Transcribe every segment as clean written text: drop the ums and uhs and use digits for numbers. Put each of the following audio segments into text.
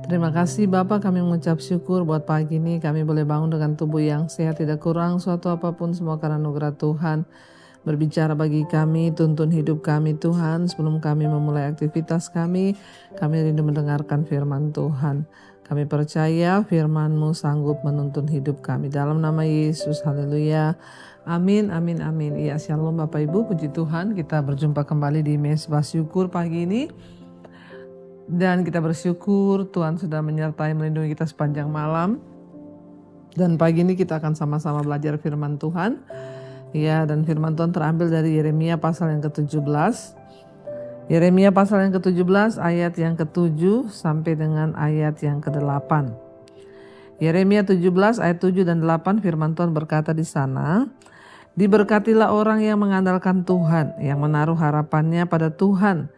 Terima kasih Bapak, kami mengucap syukur buat pagi ini kami boleh bangun dengan tubuh yang sehat, tidak kurang suatu apapun, semua karena anugerah Tuhan. Berbicara bagi kami, tuntun hidup kami Tuhan. Sebelum kami memulai aktivitas kami rindu mendengarkan firman Tuhan. Kami percaya firman-Mu sanggup menuntun hidup kami. Dalam nama Yesus, haleluya. Amin, amin, amin. Ya, shalom Bapak Ibu, puji Tuhan. Kita berjumpa kembali di Mesbah Syukur pagi ini. Dan kita bersyukur Tuhan sudah menyertai melindungi kita sepanjang malam. Dan pagi ini kita akan sama-sama belajar firman Tuhan. Ya, dan firman Tuhan terambil dari Yeremia pasal yang ke-17. Yeremia pasal yang ke-17 ayat yang ke-7 sampai dengan ayat yang ke-8. Yeremia 17 ayat 7 dan 8 firman Tuhan berkata di sana, "Diberkatilah orang yang mengandalkan Tuhan, yang menaruh harapannya pada Tuhan.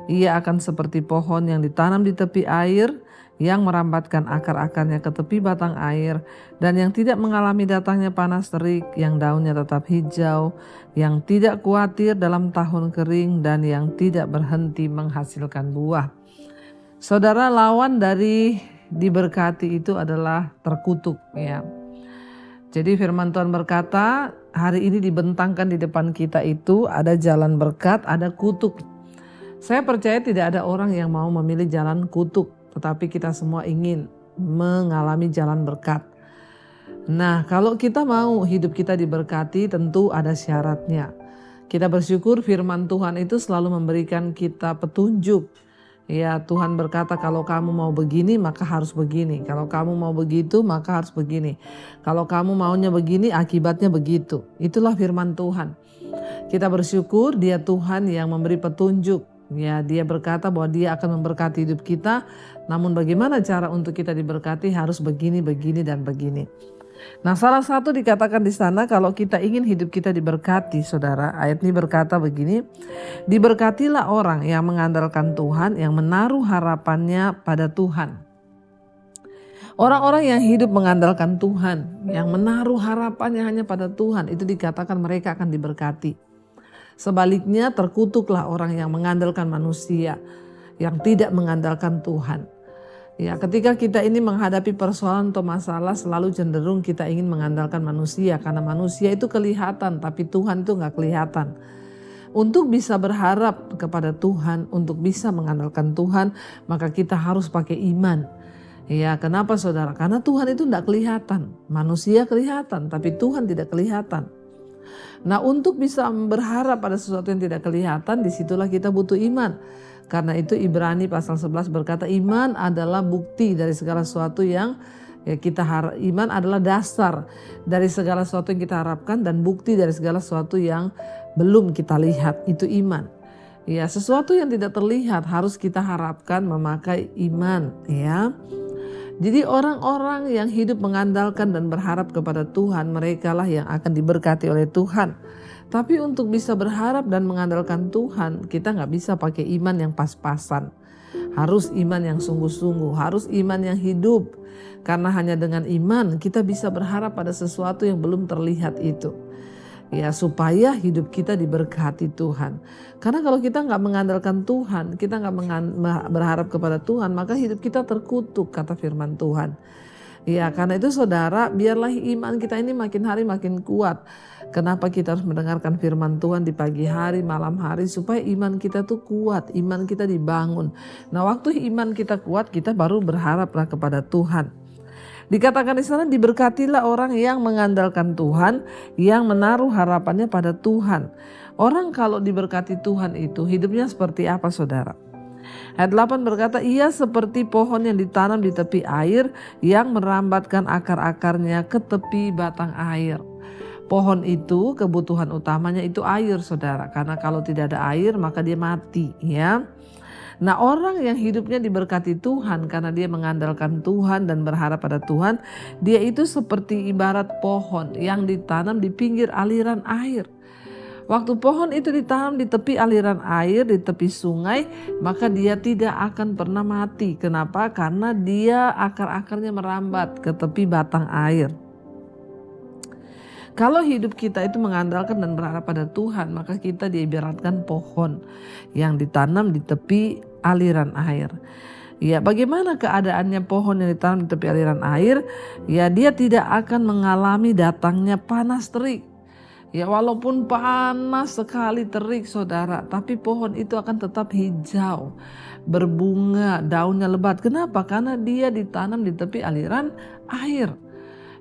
Ia akan seperti pohon yang ditanam di tepi air, yang merambatkan akar-akarnya ke tepi batang air, dan yang tidak mengalami datangnya panas terik, yang daunnya tetap hijau, yang tidak khawatir dalam tahun kering, dan yang tidak berhenti menghasilkan buah." Saudara, lawan dari diberkati itu adalah terkutuk, ya. Jadi firman Tuhan berkata, hari ini dibentangkan di depan kita itu ada jalan berkat, ada kutuk. Saya percaya tidak ada orang yang mau memilih jalan kutuk, tetapi kita semua ingin mengalami jalan berkat. Nah, kalau kita mau hidup kita diberkati, tentu ada syaratnya. Kita bersyukur firman Tuhan itu selalu memberikan kita petunjuk. Ya, Tuhan berkata kalau kamu mau begini maka harus begini. Kalau kamu mau begitu maka harus begini. Kalau kamu maunya begini akibatnya begitu. Itulah firman Tuhan. Kita bersyukur Dia Tuhan yang memberi petunjuk. Ya, Dia berkata bahwa Dia akan memberkati hidup kita. Namun bagaimana cara untuk kita diberkati? Harus begini, begini, dan begini. Nah, salah satu dikatakan di sana kalau kita ingin hidup kita diberkati, saudara. Ayat ini berkata begini, "Diberkatilah orang yang mengandalkan Tuhan, yang menaruh harapannya pada Tuhan." Orang-orang yang hidup mengandalkan Tuhan, yang menaruh harapannya hanya pada Tuhan, itu dikatakan mereka akan diberkati. Sebaliknya terkutuklah orang yang mengandalkan manusia, yang tidak mengandalkan Tuhan. Ya, ketika kita ini menghadapi persoalan atau masalah, selalu cenderung kita ingin mengandalkan manusia, karena manusia itu kelihatan, tapi Tuhan itu nggak kelihatan. Untuk bisa berharap kepada Tuhan, untuk bisa mengandalkan Tuhan, maka kita harus pakai iman. Ya, kenapa saudara? Karena Tuhan itu nggak kelihatan, manusia kelihatan, tapi Tuhan tidak kelihatan. Nah, untuk bisa berharap pada sesuatu yang tidak kelihatan, disitulah kita butuh iman. Karena itu Ibrani pasal 11 berkata iman adalah bukti dari segala sesuatu yang iman adalah dasar dari segala sesuatu yang kita harapkan dan bukti dari segala sesuatu yang belum kita lihat. Itu iman. Ya, sesuatu yang tidak terlihat harus kita harapkan memakai iman, ya. Jadi orang-orang yang hidup mengandalkan dan berharap kepada Tuhan, merekalah yang akan diberkati oleh Tuhan. Tapi untuk bisa berharap dan mengandalkan Tuhan, kita gak bisa pakai iman yang pas-pasan. Harus iman yang sungguh-sungguh, harus iman yang hidup. Karena hanya dengan iman kita bisa berharap pada sesuatu yang belum terlihat itu. Ya, supaya hidup kita diberkati Tuhan. Karena kalau kita gak mengandalkan Tuhan, kita gak berharap kepada Tuhan, maka hidup kita terkutuk, kata firman Tuhan. Ya, karena itu saudara, biarlah iman kita ini makin hari makin kuat. Kenapa kita harus mendengarkan firman Tuhan di pagi hari, malam hari, supaya iman kita tuh kuat, iman kita dibangun. Nah, waktu iman kita kuat, kita baru berharaplah kepada Tuhan. Dikatakan di sana, diberkatilah orang yang mengandalkan Tuhan, yang menaruh harapannya pada Tuhan. Orang kalau diberkati Tuhan itu hidupnya seperti apa, saudara? Ayat 8 berkata, ia seperti pohon yang ditanam di tepi air, yang merambatkan akar-akarnya ke tepi batang air. Pohon itu kebutuhan utamanya itu air, saudara. Karena kalau tidak ada air maka dia mati, ya. Nah, orang yang hidupnya diberkati Tuhan karena dia mengandalkan Tuhan dan berharap pada Tuhan, dia itu seperti ibarat pohon yang ditanam di pinggir aliran air. Waktu pohon itu ditanam di tepi aliran air, di tepi sungai, maka dia tidak akan pernah mati. Kenapa? Karena dia akar-akarnya merambat ke tepi batang air. Kalau hidup kita itu mengandalkan dan berharap pada Tuhan, maka kita diibaratkan pohon yang ditanam di tepi aliran air. Ya, bagaimana keadaannya pohon yang ditanam di tepi aliran air? Ya, dia tidak akan mengalami datangnya panas terik. Ya, walaupun panas sekali terik saudara, tapi pohon itu akan tetap hijau, berbunga, daunnya lebat. Kenapa? Karena dia ditanam di tepi aliran air.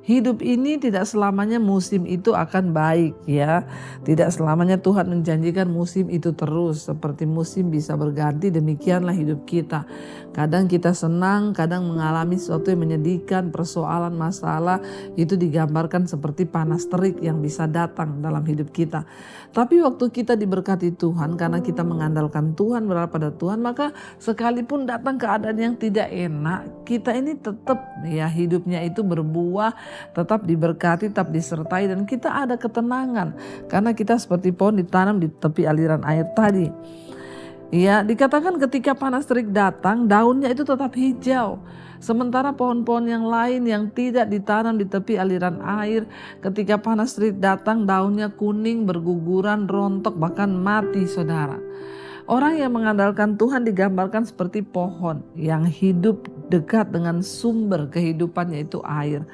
Hidup ini tidak selamanya musim itu akan baik ya. Tidak selamanya Tuhan menjanjikan musim itu terus. Seperti musim bisa berganti, demikianlah hidup kita. Kadang kita senang, kadang mengalami sesuatu yang menyedihkan, persoalan, masalah. Itu digambarkan seperti panas terik yang bisa datang dalam hidup kita. Tapi waktu kita diberkati Tuhan, karena kita mengandalkan Tuhan, berharap pada Tuhan, maka sekalipun datang keadaan yang tidak enak, kita ini tetap ya hidupnya itu berbuah, tetap diberkati, tetap disertai, dan kita ada ketenangan karena kita seperti pohon ditanam di tepi aliran air tadi. Ya, dikatakan ketika panas terik datang, daunnya itu tetap hijau. Sementara pohon-pohon yang lain yang tidak ditanam di tepi aliran air, ketika panas terik datang, daunnya kuning, berguguran, rontok, bahkan mati saudara. Orang yang mengandalkan Tuhan digambarkan seperti pohon yang hidup dekat dengan sumber kehidupannya, yaitu air.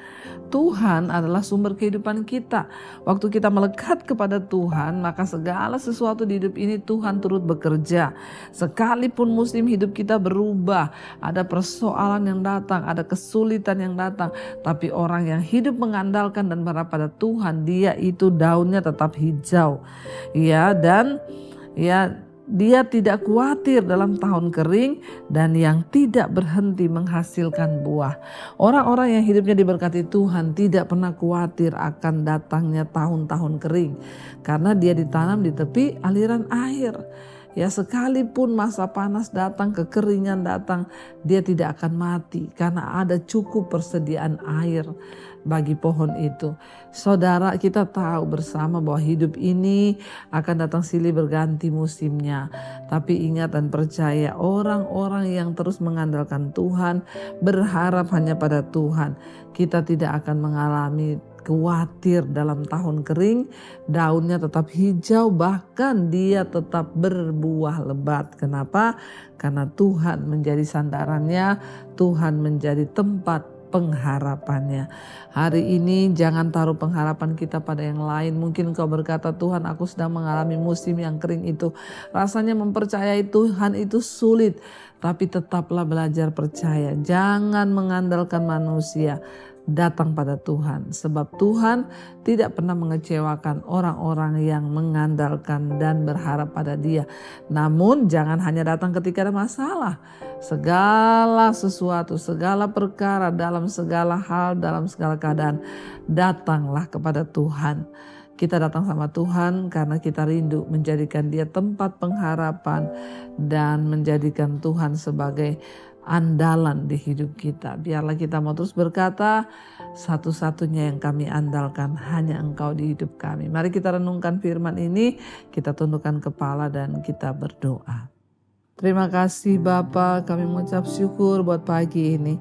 Tuhan adalah sumber kehidupan kita. Waktu kita melekat kepada Tuhan, maka segala sesuatu di hidup ini Tuhan turut bekerja. Sekalipun musim hidup kita berubah, ada persoalan yang datang, ada kesulitan yang datang, tapi orang yang hidup mengandalkan dan berharap pada Tuhan, dia itu daunnya tetap hijau. Ya, dan ya, dia tidak khawatir dalam tahun kering dan yang tidak berhenti menghasilkan buah. Orang-orang yang hidupnya diberkati Tuhan tidak pernah khawatir akan datangnya tahun-tahun kering, karena dia ditanam di tepi aliran air. Ya, sekalipun masa panas datang, kekeringan datang, dia tidak akan mati karena ada cukup persediaan air bagi pohon itu. Saudara, kita tahu bersama bahwa hidup ini akan datang silih berganti musimnya. Tapi ingat dan percaya, orang-orang yang terus mengandalkan Tuhan, berharap hanya pada Tuhan, kita tidak akan mengalami khawatir dalam tahun kering. Daunnya tetap hijau, bahkan dia tetap berbuah lebat. Kenapa? Karena Tuhan menjadi sandarannya, Tuhan menjadi tempat pengharapannya. Hari ini jangan taruh pengharapan kita pada yang lain. Mungkin kau berkata, Tuhan, aku sedang mengalami musim yang kering itu. Rasanya mempercayai Tuhan itu sulit. Tapi tetaplah belajar percaya. Jangan mengandalkan manusia. Datang pada Tuhan, sebab Tuhan tidak pernah mengecewakan orang-orang yang mengandalkan dan berharap pada Dia. Namun jangan hanya datang ketika ada masalah. Segala sesuatu, segala perkara, dalam segala hal, dalam segala keadaan, datanglah kepada Tuhan. Kita datang sama Tuhan karena kita rindu menjadikan Dia tempat pengharapan dan menjadikan Tuhan sebagai andalan di hidup kita. Biarlah kita mau terus berkata, satu-satunya yang kami andalkan hanya Engkau di hidup kami. Mari kita renungkan firman ini, kita tundukkan kepala dan kita berdoa. Terima kasih Bapa, kami mengucap syukur buat pagi ini.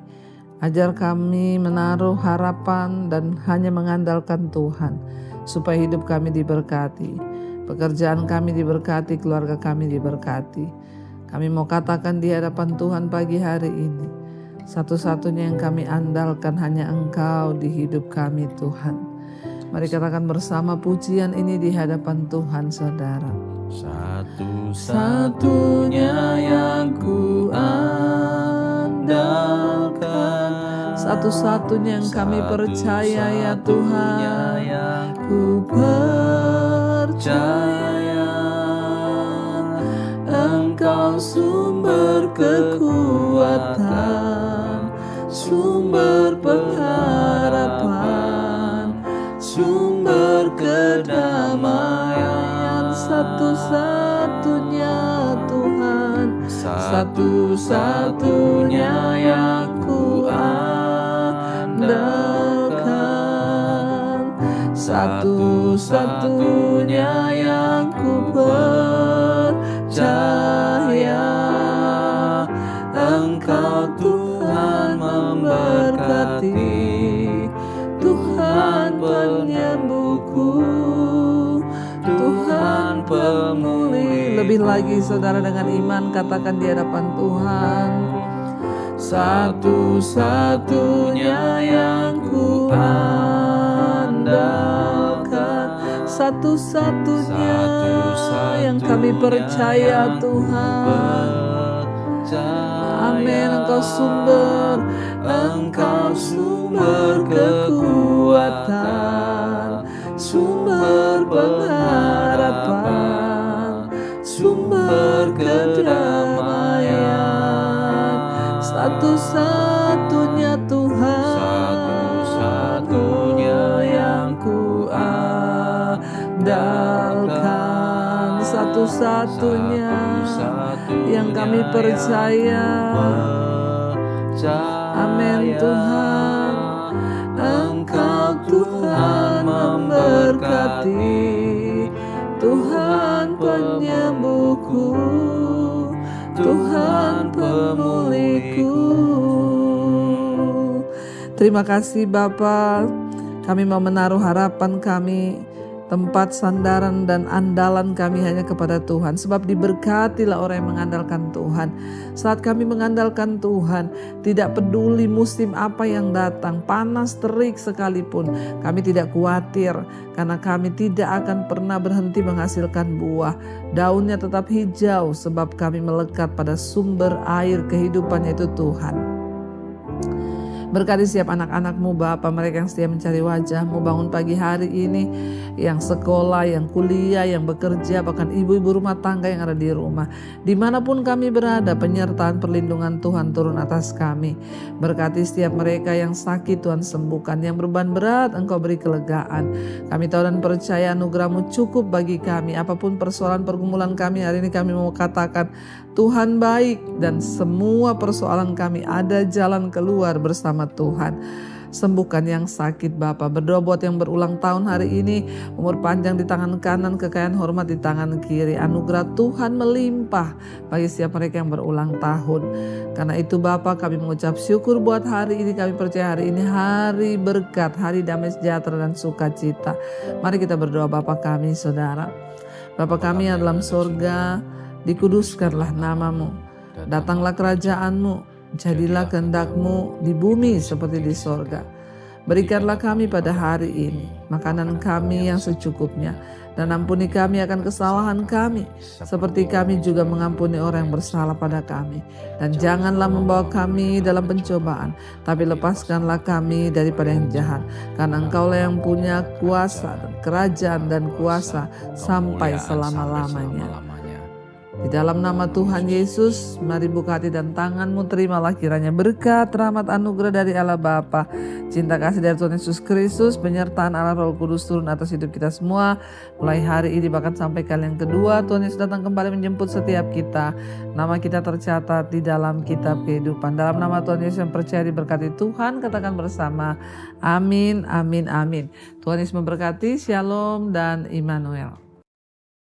Ajar kami menaruh harapan dan hanya mengandalkan Tuhan, supaya hidup kami diberkati, pekerjaan kami diberkati, keluarga kami diberkati. Kami mau katakan di hadapan Tuhan pagi hari ini, satu-satunya yang kami andalkan hanya Engkau di hidup kami Tuhan. Mari katakan bersama pujian ini di hadapan Tuhan saudara. Satu-satunya yang ku andalkan, satu-satunya yang kami percaya ya Tuhan, ku percaya Engkau sumber kekuatan, sumber pengharapan, sumber kedamaian. Satu-satunya Tuhan, satu-satunya yang ku andalkan, satu-satunya yang ku percaya. Engkau Tuhan memberkati, Tuhan penyembuhku, Tuhan pemulih. Lebih lagi saudara dengan iman katakan di hadapan Tuhan, satu-satunya yang ku andalkan, satu-satunya yang kami percaya Tuhan. Amin. Engkau sumber kekuatan, sumber pengharapan, sumber kedamaian, satu-satunya Tuhan, satu-satunya yang ku andalkan, satu-satunya yang kami percaya. Amin Tuhan. Engkau Tuhan memberkati, Tuhan penyembuhku, Tuhan pemulihku. Terima kasih Bapa, kami mau menaruh harapan kami, tempat sandaran dan andalan kami hanya kepada Tuhan. Sebab diberkatilah orang yang mengandalkan Tuhan. Saat kami mengandalkan Tuhan, tidak peduli musim apa yang datang, panas terik sekalipun, kami tidak khawatir, karena kami tidak akan pernah berhenti menghasilkan buah. Daunnya tetap hijau sebab kami melekat pada sumber air kehidupan, yaitu Tuhan. Berkati setiap anak-anak-Mu Bapa, mereka yang setia mencari wajah-Mu bangun pagi hari ini, yang sekolah, yang kuliah, yang bekerja, bahkan ibu-ibu rumah tangga yang ada di rumah. Dimanapun kami berada, penyertaan perlindungan Tuhan turun atas kami. Berkati setiap mereka yang sakit, Tuhan sembuhkan. Yang beban berat, Engkau beri kelegaan. Kami tahu dan percaya anugerah-Mu cukup bagi kami. Apapun persoalan pergumulan kami hari ini, kami mau katakan Tuhan baik, dan semua persoalan kami ada jalan keluar bersama Tuhan. Sembuhkan yang sakit Bapa. Berdoa buat yang berulang tahun hari ini, umur panjang di tangan kanan, kekayaan hormat di tangan kiri. Anugerah Tuhan melimpah bagi setiap mereka yang berulang tahun. Karena itu Bapa, kami mengucap syukur buat hari ini. Kami percaya hari ini hari berkat, hari damai sejahtera dan sukacita. Mari kita berdoa. Bapa kami, Saudara, Bapa kami yang dalam surga, dikuduskanlah nama-Mu, datanglah kerajaan-Mu, jadilah kehendak-Mu di bumi seperti di sorga. Berikanlah kami pada hari ini makanan kami yang secukupnya, dan ampuni kami akan kesalahan kami, seperti kami juga mengampuni orang yang bersalah pada kami. Dan janganlah membawa kami dalam pencobaan, tapi lepaskanlah kami daripada yang jahat. Karena Engkaulah yang punya kuasa dan kerajaan dan kuasa sampai selama-lamanya. Di dalam nama Tuhan Yesus, mari buka hati dan tanganmu, terimalah kiranya berkat, rahmat, anugerah dari Allah Bapa, cinta kasih dari Tuhan Yesus Kristus, penyertaan Allah Roh Kudus turun atas hidup kita semua, mulai hari ini bahkan sampai kali yang kedua Tuhan Yesus datang kembali menjemput setiap kita. Nama kita tercatat di dalam kitab kehidupan. Dalam nama Tuhan Yesus yang percaya diberkati Tuhan, katakan bersama, amin, amin, amin. Tuhan Yesus memberkati, shalom dan Immanuel.